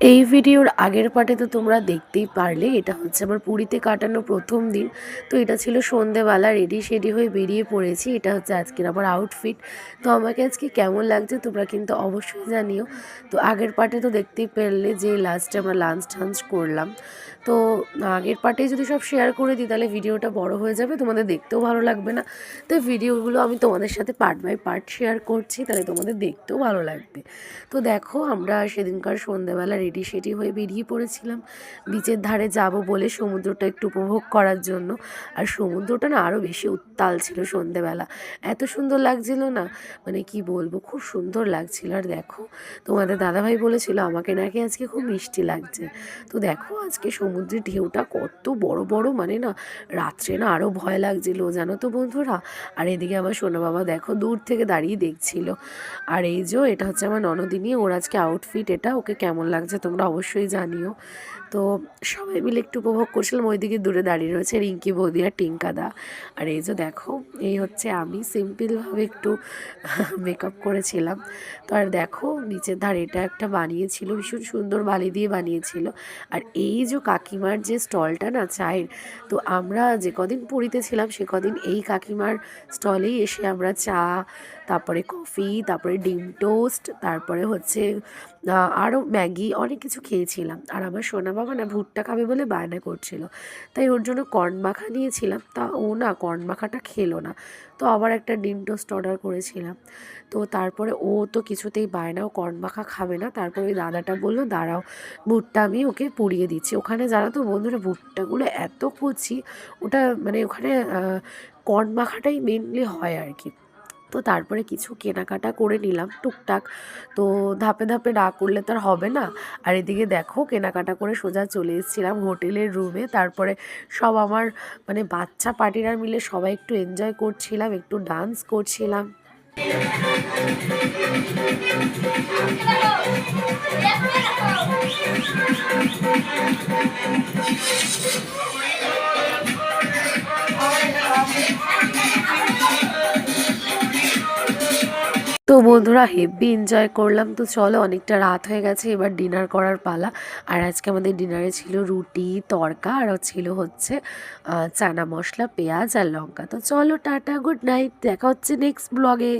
এই ভিডিওর আগের পার্টে তো তোমরা দেখতেই পারলে, এটা হচ্ছে আমার পুরীতে কাটানো প্রথম দিন। তো এটা ছিল সন্ধেবেলা, রেডি শেডি হয়ে বেরিয়ে পড়েছি। এটা হচ্ছে আজকের আমার আউটফিট। তো আমাকে আজকে কেমন লাগছে তোমরা কিন্তু অবশ্যই জানিও। তো আগের পার্টে তো দেখতেই পেলে যে লাস্টে আমরা লাঞ্চ টাঞ্চ করলাম। তো আগের পার্টে যদি সব শেয়ার করে দিই তাহলে ভিডিওটা বড় হয়ে যাবে, তোমাদের দেখতেও ভালো লাগবে না। তো ভিডিওগুলো আমি তোমাদের সাথে পার্ট বাই পার্ট শেয়ার করছি, তাহলে তোমাদের দেখতেও ভালো লাগবে। তো দেখো, আমরা সেদিনকার সন্ধ্যেবেলা রেডি সেডি হয়ে বেরিয়ে পড়েছিলাম বিচের ধারে যাব বলে, সমুদ্রটা একটু উপভোগ করার জন্য। আর সমুদ্রটা না আরও বেশি উত্তাল ছিল সন্ধ্যেবেলা, এত সুন্দর লাগছিল না, মানে কি বলবো, খুব সুন্দর লাগছিল। আর দেখো, তোমাদের দাদাভাই বলেছিল আমাকে নাকি আজকে খুব মিষ্টি লাগছে। তো দেখো আজকে সমুদ্রের ঢেউটা কত বড় বড়, মানে না রাত্রে না আরও ভয় লাগছিল, জানো তো বন্ধুরা। আর এদিকে আমার সোনা বাবা দেখো দূর থেকে দাঁড়িয়ে দেখছিল। আর এই যে এটা হচ্ছে আমার ননদিনী, ওর আজকে আউটফিট এটা, ওকে কেমন লাগছে তোমরা অবশ্যই জানিও। তো সবাই মিলে একটু উপভোগ করছিলাম। ওইদিকে দূরে দাঁড়িয়ে রয়েছে রিঙ্কি বৌদি আর টিঙ্কাদা। আর এই যে দেখো, এই হচ্ছে আমি সিম্পলভাবে একটু মেকআপ করেছিলাম। তো আর দেখো নিচের ধারে এটা একটা বানিয়েছিল, ভীষণ সুন্দর বালি দিয়ে বানিয়েছিল। আর এই যে কাকিমার যে স্টলটা না চায়ের, তো আমরা যে কদিন পুরীতে ছিলাম সে কদিন এই কাকিমার স্টলেই এসে আমরা চা, তারপরে কফি, তারপরে ডিম টোস্ট, তারপরে হচ্ছে আরও ম্যাগি, অনেক কিছু খেয়েছিলাম। আর আমার সোনা বাবা না ভুট্টা খাবে বলে বায়না করছিল, তাই ওর জন্য কর্ন মাখা নিয়েছিলাম। তা ও না কর্ন মাখাটা খেলো না, তো আবার একটা ডিম টোস্ট অর্ডার করেছিলাম। তো তারপরে ও তো কিছুতেই বায়নাও কর্ন মাখা খাবে না। তারপরে ওই দাদাটা বললো দাঁড়াও, ভুট্টা আমি ওকে পুড়িয়ে দিচ্ছি। ওখানে যারা তো বন্ধুরা ভুট্টাগুলো এত কচি, ওটা মানে ওখানে কর্ন মাখাটাই মেনলি হয় আর কি। তো তারপরে কিছু কেনাকাটা করে নিলাম টুকটাক। তো ধাপে ধাপে না করলে তো আর হবে না। আর এদিকে দেখো কেনাকাটা করে সোজা চলে এসেছিলাম হোটেলের রুমে। তারপরে সব আমার মানে বাচ্চা পার্টিরা মিলে সবাই একটু এনজয় করছিলাম, একটু ডান্স করছিলাম। তো বন্ধুরা হেব্বি এনজয় করলাম। তো চলো, অনেকটা রাত হয়ে গেছে, এবার ডিনার করার পালা। আর আজকে আমাদের ডিনারে ছিল রুটি, তড়কা, আর ছিল হচ্ছে চানা মশলা, পেঁয়াজ আর লঙ্কা। তো চলো টাটা, গুড নাইট, দেখা হচ্ছে নেক্সট ব্লগে।